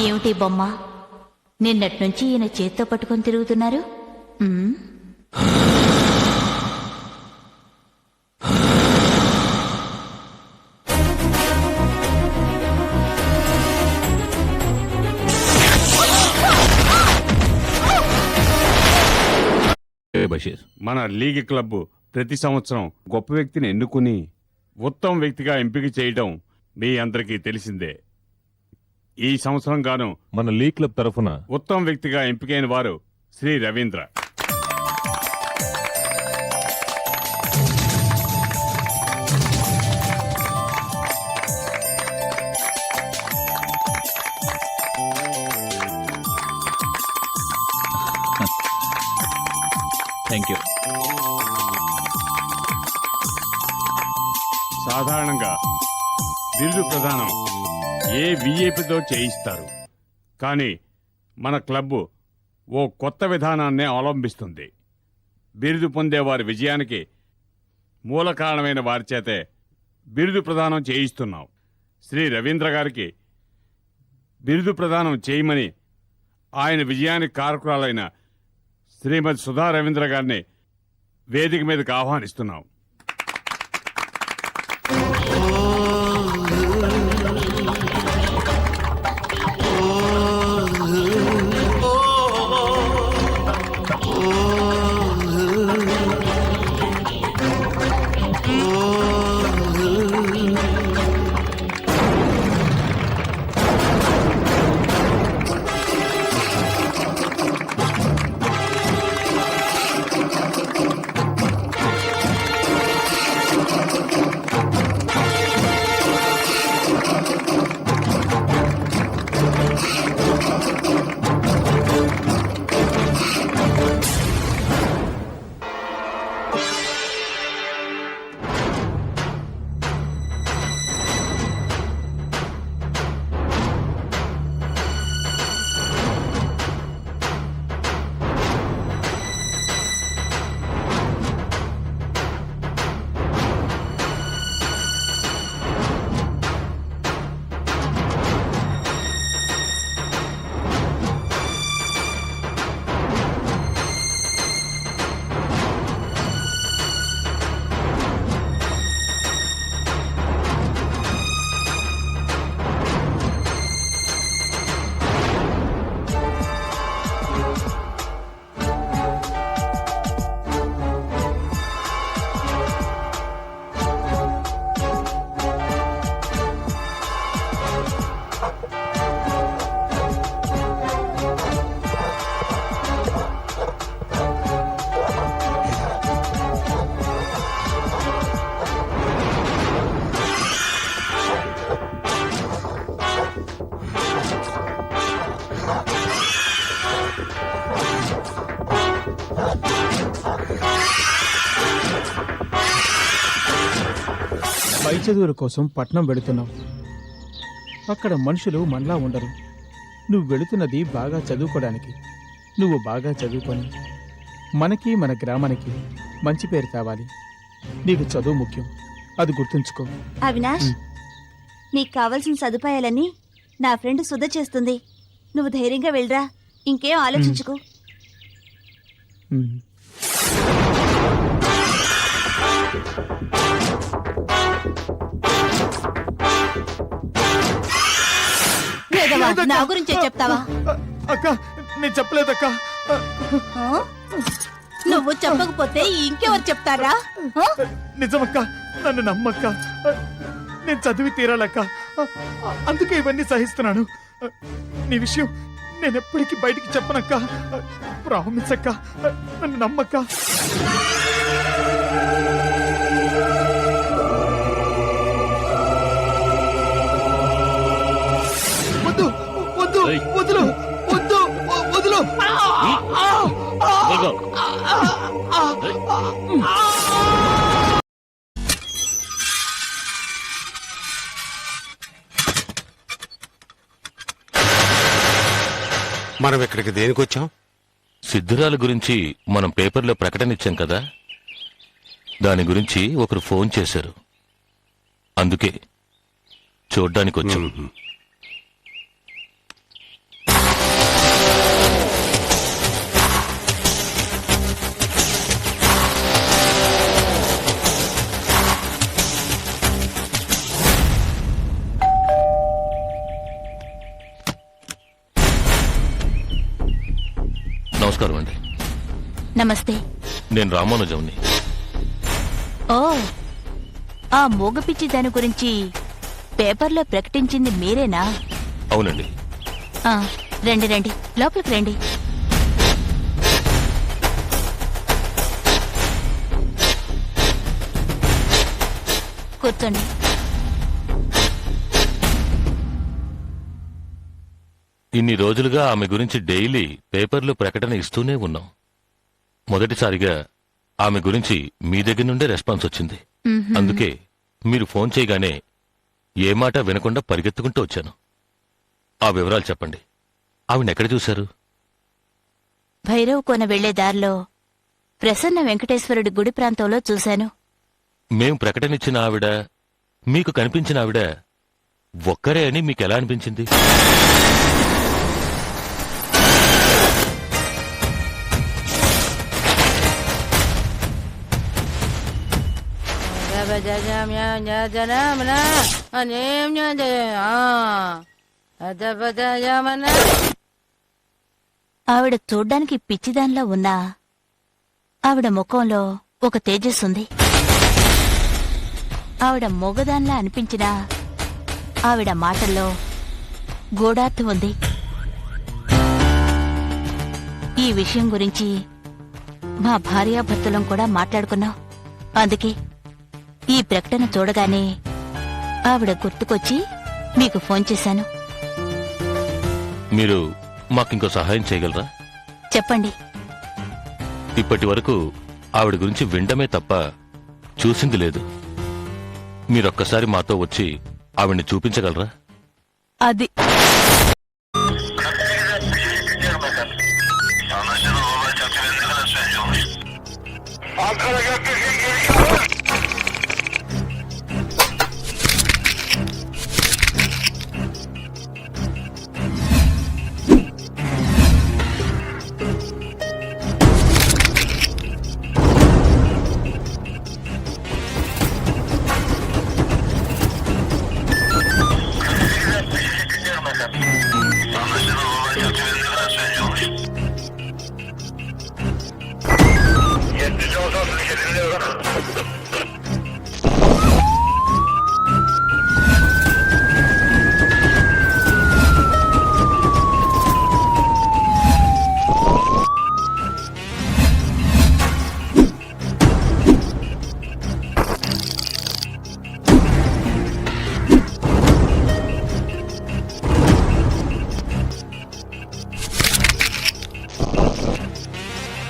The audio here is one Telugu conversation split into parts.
ఏమిటి బొమ్మ? నిన్నటి నుంచి ఈయన చేత్తో పట్టుకొని తిరుగుతున్నారు. మన లీగ్ క్లబ్ ప్రతి సంవత్సరం గొప్ప వ్యక్తిని ఎన్నుకుని ఉత్తమ వ్యక్తిగా ఎంపిక చేయడం మీ అందరికీ తెలిసిందే. ఈ సంవత్సరం గాను మన లీగ్ క్లబ్ తరఫున ఉత్తమ వ్యక్తిగా ఎంపికైన వారు శ్రీ రవీంద్ర. Thank you. సాధారణంగా బిరుదు ప్రదానం ఏ విఐపితో చేయిస్తారు, కానీ మన క్లబ్ ఓ కొత్త విధానాన్నే అవలంబిస్తుంది. బిరుదు పొందే వారి విజయానికి మూల కారణమైన వారి చేతే బిరుదు ప్రదానం చేయిస్తున్నాం. శ్రీ రవీంద్ర గారికి బిరుదు ప్రదానం చేయమని ఆయన విజయానికి కారకురాలైన శ్రీమతి సుధా రవీంద్ర గారిని వేదిక మీదకి ఆహ్వానిస్తున్నాం. పై చదువుల కోసం పట్నం వెళుతున్నావు. అక్కడ మనుషులు మనలా ఉండరు. నువ్వు వెళుతున్నది బాగా చదువుకోవడానికి. నువ్వు బాగా చదువుకొని మనకి మన గ్రామానికి మంచి పేరు కావాలి. నీకు చదువు ముఖ్యం, అది గుర్తుంచుకో. అవినాష్, నీకు కావలసిన సదుపాయాలన్నీ నా ఫ్రెండ్ సుధ చేస్తుంది. నువ్వు ధైర్యంగా వెళ్ళరా, ఇంకేం ఆలోచించుకో. నా గురించే చెప్తావా? అక్క, నేను చెప్పలేదక్క. నువ్వు చెప్పకపోతే ఇంకెవరు చెప్తారా? నిజమక్క, నన్ను నమ్మక్క. నేను చదివి తీరాలక్క, అందుకే ఇవన్నీ సహిస్తున్నాను. నీ విషయం నేను ఎప్పటికీ బయటికి చెప్పనక్క. ప్రామిస్ అక్క, నన్ను నమ్మక్క. వద్దు వద్దు వదులు వద్దు వదులు. మనం ఇక్కడికి దేనికి వచ్చాం? సిద్ధురాల గురించి మనం పేపర్లో ప్రకటన ఇచ్చాం కదా, దాని గురించి ఒకరు ఫోన్ చేశారు. అందుకే చూడ్డానికి వచ్చాం. నమస్కారం అండి. నమస్తే. నేను రామానుజంని. ఓ, ఆ మూగపిచ్చి దాని గురించి పేపర్లో ప్రకటించింది మీరేనా? అవునండి. ఆ, రండి రండి, లోపలికి రండి. కూర్చోండి. ఇన్ని రోజులుగా ఆమె గురించి డైలీ పేపర్లో ప్రకటన ఇస్తూనే ఉన్నాం. మొదటిసారిగా ఆమె గురించి మీ దగ్గర నుండే రెస్పాన్స్ వచ్చింది. అందుకే మీరు ఫోన్ చేయగానే ఏ మాట వినకుండా పరిగెత్తుకుంటూ వచ్చాను. ఆ వివరాలు చెప్పండి. ఆవిడెక్కడ చూశారు? భైరవ్ కోన వెళ్లే దారిలో ప్రసన్న వెంకటేశ్వరుడి గుడి ప్రాంతంలో చూశాను. మేం ప్రకటనిచ్చిన ఆవిడ, మీకు కనిపించిన ఆవిడ ఒక్కరే అని మీకెలా అనిపించింది? ఆవిడ చూడ్డానికి పిచ్చిదాన్లా ఉన్నా ఆవిడ ముఖంలో ఒక తేజస్సుంది. ఆవిడ మొగదాన్లా అనిపించినా ఆవిడ మాటల్లో గూఢార్థం ఉంది. ఈ విషయం గురించి మా భార్యాభర్తలం కూడా మాట్లాడుకున్నాం. అందుకే ఈ ప్రకటన చూడగానే ఆవిడ గుర్తుకొచ్చి మీకు ఫోన్ చేశాను. మీరు మాకింకో సహాయం చేయగలరా? చెప్పండి. ఇప్పటి వరకు ఆవిడ గురించి వినడమే తప్ప చూసింది లేదు. మీరొక్కసారి మాతో వచ్చి ఆవిడ్ని చూపించగలరా? అది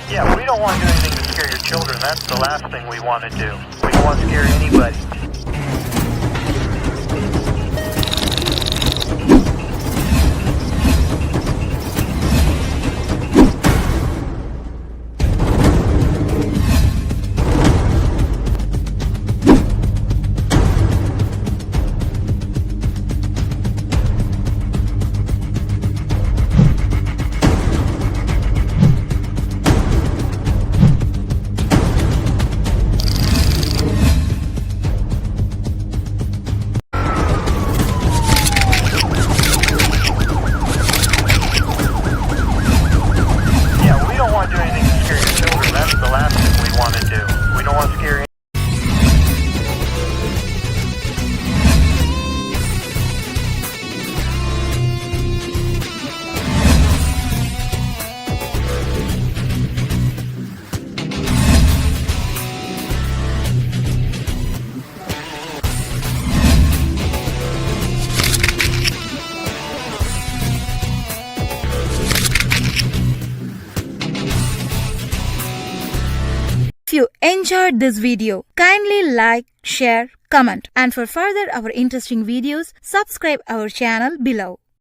Yeah, we don't want to do anything to scare your children. That's the last thing we want to do. We don't want to scare anybody. If you enjoyed this video, kindly like, share, comment, and for further our interesting videos, subscribe our channel below.